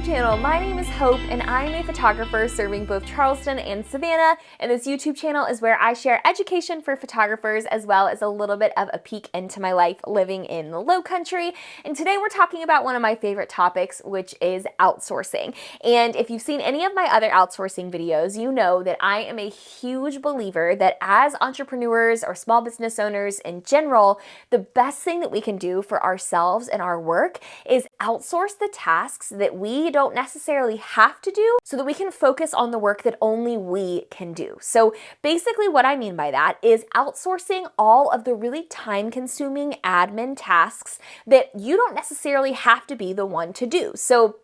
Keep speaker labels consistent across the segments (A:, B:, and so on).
A: channel. My name is Hope and I'm a photographer serving both Charleston and Savannah, and this YouTube channel is where I share education for photographers as well as a little bit of a peek into my life living in the Low Country. And today we're talking about one of my favorite topics, which is outsourcing. And if you've seen any of my other outsourcing videos, you know that I am a huge believer that as entrepreneurs or small business owners in general, the best thing that we can do for ourselves and our work is outsource the tasks that we don't necessarily have to do so that we can focus on the work that only we can do. So basically what I mean by that is outsourcing all of the really time-consuming admin tasks that you don't necessarily have to be the one to do. So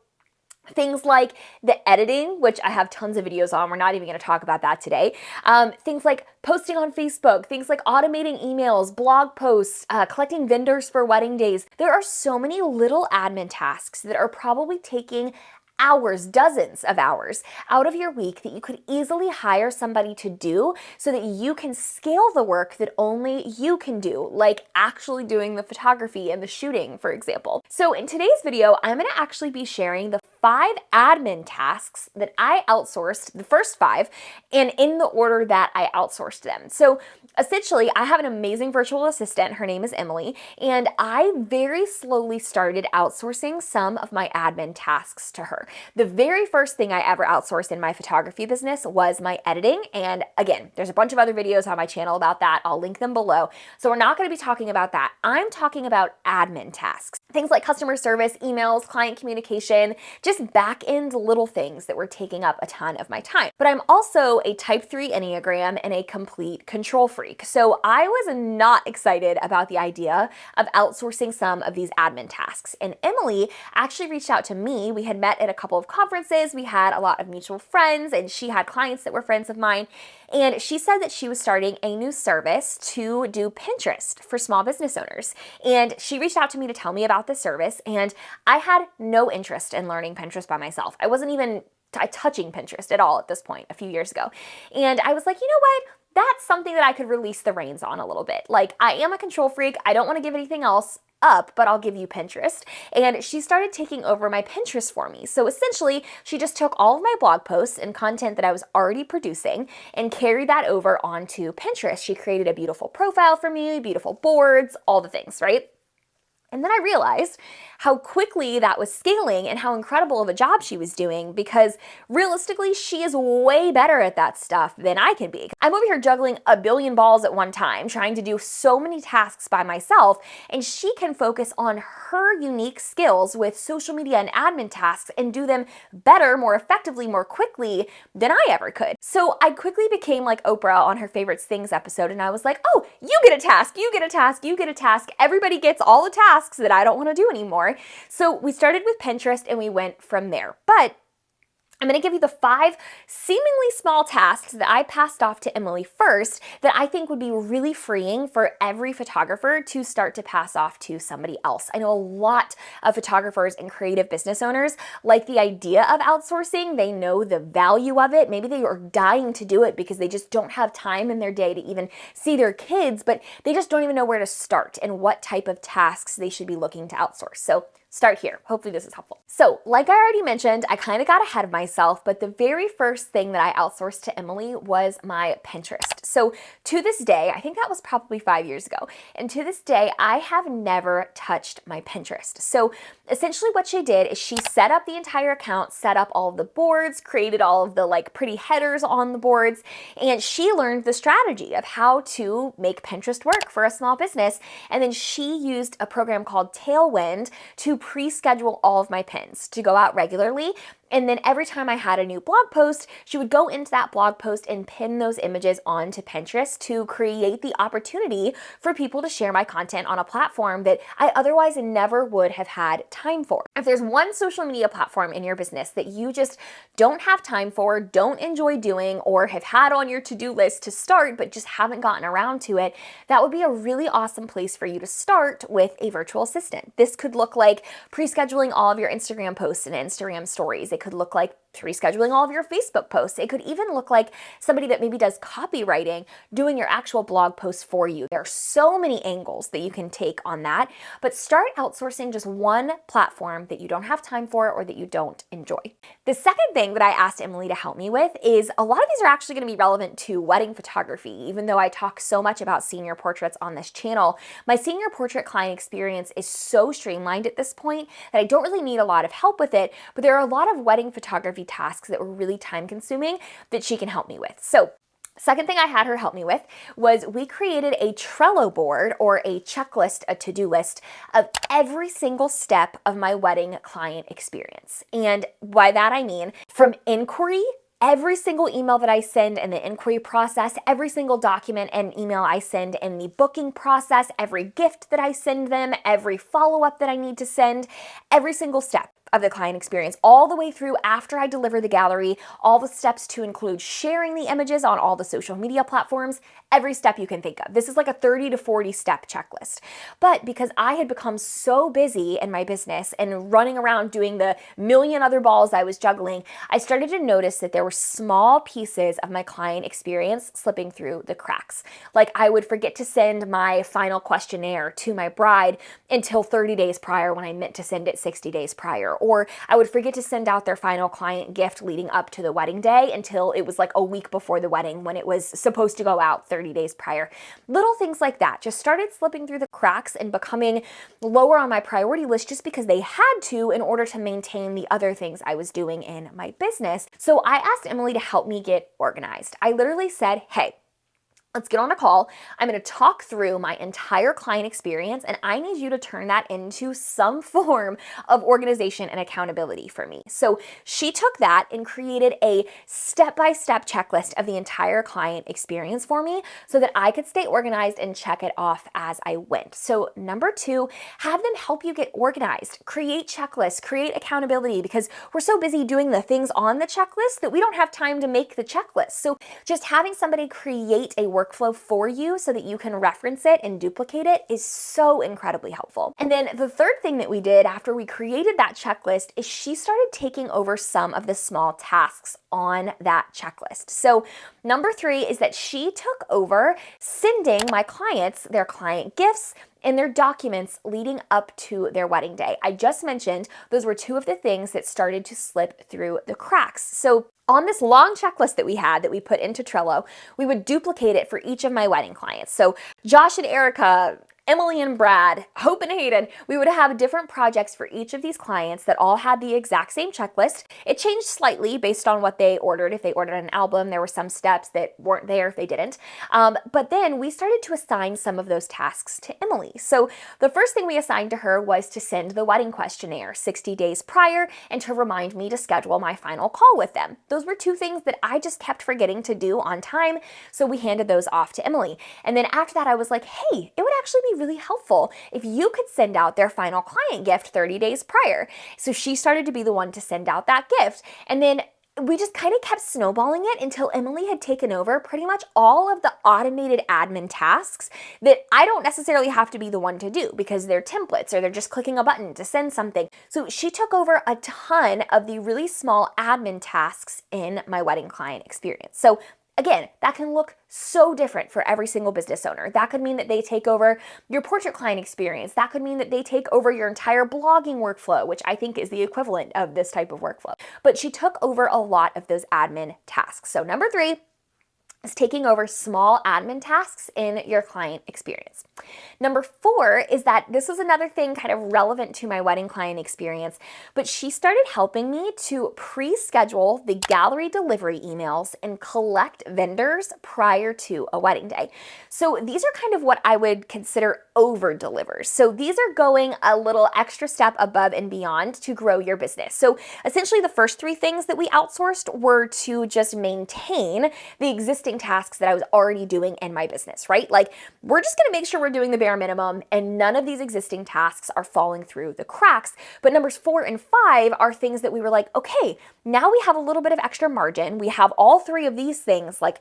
A: things like the editing, which I have tons of videos on. We're not even going to talk about that today. Things like posting on Facebook, things like automating emails, blog posts, collecting vendors for wedding days. There are so many little admin tasks that are probably taking hours, dozens of hours out of your week that you could easily hire somebody to do so that you can scale the work that only you can do, like actually doing the photography and the shooting, for example. So in today's video, I'm going to actually be sharing the 5 admin tasks that I outsourced, the first 5, and in the order that I outsourced them. So essentially, I have an amazing virtual assistant. Her name is Emily, and I very slowly started outsourcing some of my admin tasks to her. The very first thing I ever outsourced in my photography business was my editing. And again, there's a bunch of other videos on my channel about that. I'll link them below. So we're not going to be talking about that. I'm talking about admin tasks. Things like customer service, emails, client communication, just back-end little things that were taking up a ton of my time. But I'm also a type 3 Enneagram and a complete control freak. So I was not excited about the idea of outsourcing some of these admin tasks. And Emily actually reached out to me. We had met at a couple of conferences. We had a lot of mutual friends, and she had clients that were friends of mine. And she said that she was starting a new service to do Pinterest for small business owners. And she reached out to me to tell me about this service, and I had no interest in learning Pinterest by myself. I wasn't even touching Pinterest at all at this point a few years ago. And I was like, you know what? That's something that I could release the reins on a little bit. Like, I am a control freak. I don't want to give anything else up, but I'll give you Pinterest. And she started taking over my Pinterest for me. So essentially, she just took all of my blog posts and content that I was already producing and carried that over onto Pinterest. She created a beautiful profile for me, beautiful boards, all the things, right? And then I realized how quickly that was scaling and how incredible of a job she was doing, because realistically, she is way better at that stuff than I can be. I'm over here juggling a billion balls at one time, trying to do so many tasks by myself, and she can focus on her unique skills with social media and admin tasks and do them better, more effectively, more quickly than I ever could. So I quickly became like Oprah on her Favorite Things episode, and I was like, oh, you get a task, you get a task, you get a task. Everybody gets all the tasks that I don't want to do anymore. So we started with Pinterest and we went from there. But I'm going to give you the 5 seemingly small tasks that I passed off to Emily first that I think would be really freeing for every photographer to start to pass off to somebody else. I know a lot of photographers and creative business owners like the idea of outsourcing. They know the value of it. Maybe they are dying to do it because they just don't have time in their day to even see their kids, but they just don't even know where to start and what type of tasks they should be looking to outsource. So start here. Hopefully this is helpful. So like I already mentioned, I kind of got ahead of myself, but the very first thing that I outsourced to Emily was my Pinterest. So to this day, I think that was probably 5 years ago, and to this day, I have never touched my Pinterest. So essentially what she did is she set up the entire account, set up all of the boards, created all of the like pretty headers on the boards, and she learned the strategy of how to make Pinterest work for a small business. And then she used a program called Tailwind to pre-schedule all of my pins to go out regularly. And then every time I had a new blog post, she would go into that blog post and pin those images onto Pinterest to create the opportunity for people to share my content on a platform that I otherwise never would have had time for. If there's one social media platform in your business that you just don't have time for, don't enjoy doing, or have had on your to-do list to start but just haven't gotten around to it, that would be a really awesome place for you to start with a virtual assistant. This could look like pre-scheduling all of your Instagram posts and Instagram stories. It could look like rescheduling all of your Facebook posts. It could even look like somebody that maybe does copywriting doing your actual blog posts for you. There are so many angles that you can take on that, but start outsourcing just one platform that you don't have time for or that you don't enjoy. The second thing that I asked Emily to help me with is a lot of these are actually going to be relevant to wedding photography. Even though I talk so much about senior portraits on this channel, my senior portrait client experience is so streamlined at this point that I don't really need a lot of help with it, but there are a lot of wedding photography tasks that were really time consuming that she can help me with. So second thing I had her help me with was we created a Trello board or a checklist, a to-do list of every single step of my wedding client experience. And by that I mean from inquiry, every single email that I send in the inquiry process, every single document and email I send in the booking process, every gift that I send them, every follow-up that I need to send, every single step of the client experience, all the way through after I deliver the gallery, all the steps to include sharing the images on all the social media platforms, every step you can think of. This is like a 30 to 40 step checklist. But because I had become so busy in my business and running around doing the million other balls I was juggling, I started to notice that there were small pieces of my client experience slipping through the cracks. Like I would forget to send my final questionnaire to my bride until 30 days prior when I meant to send it 60 days prior. Or I would forget to send out their final client gift leading up to the wedding day until it was like a week before the wedding when it was supposed to go out 30 days prior. Little things like that just started slipping through the cracks and becoming lower on my priority list just because they had to in order to maintain the other things I was doing in my business. So I asked Emily to help me get organized. I literally said, hey, let's get on a call. I'm going to talk through my entire client experience, and I need you to turn that into some form of organization and accountability for me. So she took that and created a step-by-step checklist of the entire client experience for me so that I could stay organized and check it off as I went. So number 2, have them help you get organized. Create checklists, create accountability, because we're so busy doing the things on the checklist that we don't have time to make the checklist. So just having somebody create a workflow for you so that you can reference it and duplicate it is so incredibly helpful. And then the third thing that we did after we created that checklist is she started taking over some of the small tasks on that checklist. So number 3 is that she took over sending my clients their client gifts and their documents leading up to their wedding day. I just mentioned those were 2 of the things that started to slip through the cracks. So on this long checklist that we had that we put into Trello, we would duplicate it for each of my wedding clients. So Josh and Erica, Emily and Brad, Hope and Hayden, we would have different projects for each of these clients that all had the exact same checklist. It changed slightly based on what they ordered. If they ordered an album, there were some steps that weren't there if they didn't. But then we started to assign some of those tasks to Emily. So the first thing we assigned to her was to send the wedding questionnaire 60 days prior and to remind me to schedule my final call with them. Those were 2 things that I just kept forgetting to do on time, so we handed those off to Emily. And then after that, I was like, hey, it would actually be really helpful if you could send out their final client gift 30 days prior. So she started to be the one to send out that gift. And then we just kind of kept snowballing it until Emily had taken over pretty much all of the automated admin tasks that I don't necessarily have to be the one to do because they're templates or they're just clicking a button to send something. So she took over a ton of the really small admin tasks in my wedding client experience. So again, that can look so different for every single business owner. That could mean that they take over your portrait client experience. That could mean that they take over your entire blogging workflow, which I think is the equivalent of this type of workflow. But she took over a lot of those admin tasks. So number 3 is taking over small admin tasks in your client experience. Number 4 is that this is another thing kind of relevant to my wedding client experience, but she started helping me to pre-schedule the gallery delivery emails and collect vendors prior to a wedding day. So these are kind of what I would consider over delivers. So these are going a little extra step above and beyond to grow your business. So essentially the first 3 things that we outsourced were to just maintain the existing tasks that I was already doing in my business, right? Like we're just going to make sure we're doing the bare minimum and none of these existing tasks are falling through the cracks. But numbers 4 and 5 are things that we were like, okay, now we have a little bit of extra margin. We have all 3 of these things like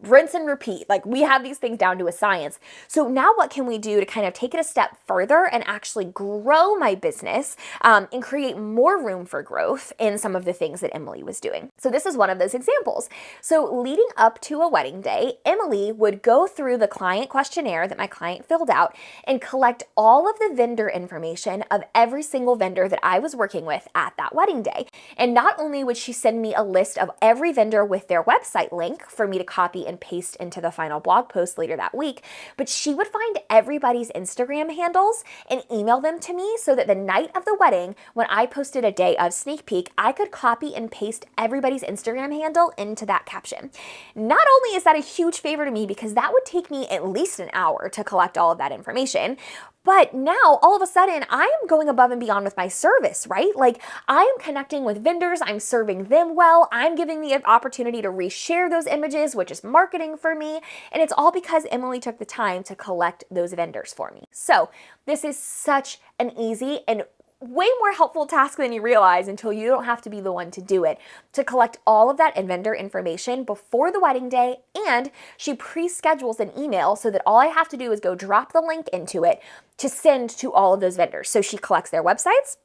A: rinse and repeat. Like, we have these things down to a science. So now what can we do to kind of take it a step further and actually grow my business and create more room for growth in some of the things that Emily was doing? So this is one of those examples. So leading up to a wedding day, Emily would go through the client questionnaire that my client filled out and collect all of the vendor information of every single vendor that I was working with at that wedding day. And not only would she send me a list of every vendor with their website link for me to copy and paste into the final blog post later that week, but she would find everybody's Instagram handles and email them to me so that the night of the wedding, when I posted a day of sneak peek, I could copy and paste everybody's Instagram handle into that caption. Not only is that a huge favor to me because that would take me at least an hour to collect all of that information, but now all of a sudden I am going above and beyond with my service, right? Like, I am connecting with vendors, I'm serving them well, I'm giving the opportunity to reshare those images, which is marketing for me. And it's all because Emily took the time to collect those vendors for me. So this is such an easy and way more helpful task than you realize until you don't have to be the one to do it, to collect all of that vendor information before the wedding day. And she pre-schedules an email so that all I have to do is go drop the link into it to send to all of those vendors. So she collects their websites,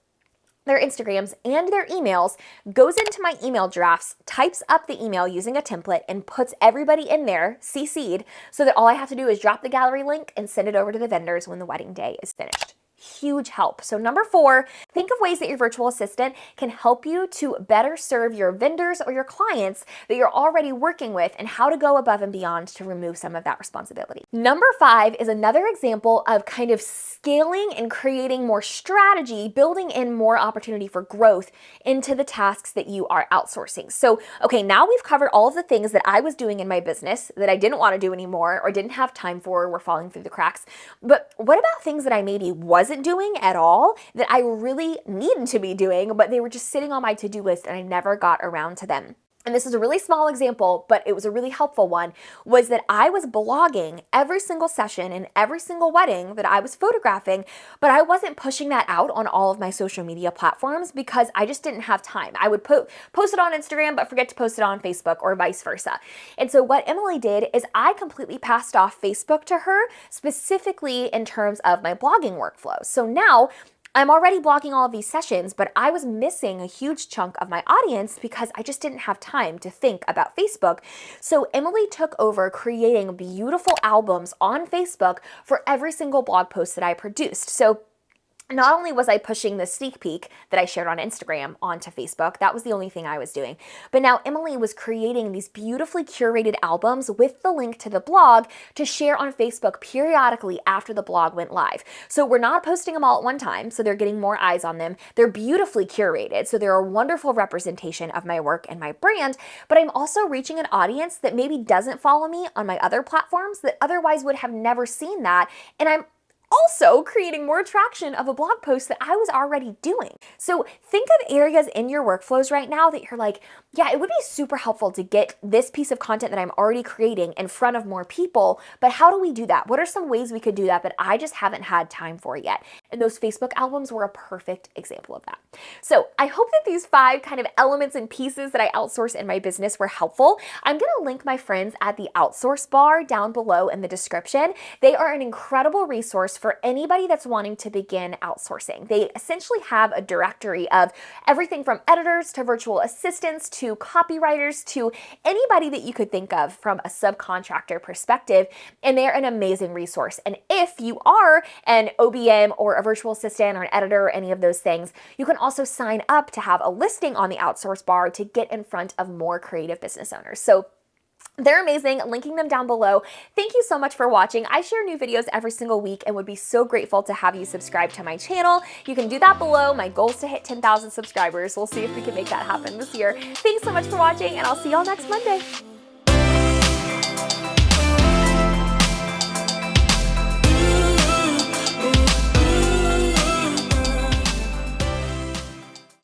A: their Instagrams, and their emails, goes into my email drafts, types up the email using a template, and puts everybody in there, CC'd, so that all I have to do is drop the gallery link and send it over to the vendors when the wedding day is finished. Huge help. So number 4, think of ways that your virtual assistant can help you to better serve your vendors or your clients that you're already working with, and how to go above and beyond to remove some of that responsibility. Number 5 is another example of kind of scaling and creating more strategy, building in more opportunity for growth into the tasks that you are outsourcing. So, okay, now we've covered all of the things that I was doing in my business that I didn't want to do anymore or didn't have time for, or were falling through the cracks. But what about things that I maybe wasn't doing at all that I really needed to be doing, but they were just sitting on my to-do list and I never got around to them? And this is a really small example, but it was a really helpful one, was that I was blogging every single session and every single wedding that I was photographing, but I wasn't pushing that out on all of my social media platforms because I just didn't have time. I would post it on Instagram, but forget to post it on Facebook, or vice versa. And so what Emily did is I completely passed off Facebook to her, specifically in terms of my blogging workflow. So now I'm already blogging all of these sessions, but I was missing a huge chunk of my audience because I just didn't have time to think about Facebook. So Emily took over creating beautiful albums on Facebook for every single blog post that I produced. So not only was I pushing the sneak peek that I shared on Instagram onto Facebook, that was the only thing I was doing, but now Emily was creating these beautifully curated albums with the link to the blog to share on Facebook periodically after the blog went live. So we're not posting them all at one time, so they're getting more eyes on them. They're beautifully curated, so they're a wonderful representation of my work and my brand, but I'm also reaching an audience that maybe doesn't follow me on my other platforms that otherwise would have never seen that, and I'm also creating more traction of a blog post that I was already doing. So think of areas in your workflows right now that you're like, yeah, it would be super helpful to get this piece of content that I'm already creating in front of more people, but how do we do that? What are some ways we could do that I just haven't had time for yet? And those Facebook albums were a perfect example of that. So I hope that these 5 kind of elements and pieces that I outsource in my business were helpful. I'm gonna link my friends at the Outsourced bar down below in the description. They are an incredible resource for anybody that's wanting to begin outsourcing. They essentially have a directory of everything from editors to virtual assistants to copywriters to anybody that you could think of from a subcontractor perspective, and they're an amazing resource. And if you are an OBM or a virtual assistant or an editor or any of those things, you can also sign up to have a listing on the Outsourced bar to get in front of more creative business owners. So they're amazing, linking them down below. Thank you so much for watching. I share new videos every single week and would be so grateful to have you subscribe to my channel. You can do that below. My goal is to hit 10,000 subscribers. We'll see if we can make that happen this year. Thanks so much for watching, and I'll see y'all next Monday.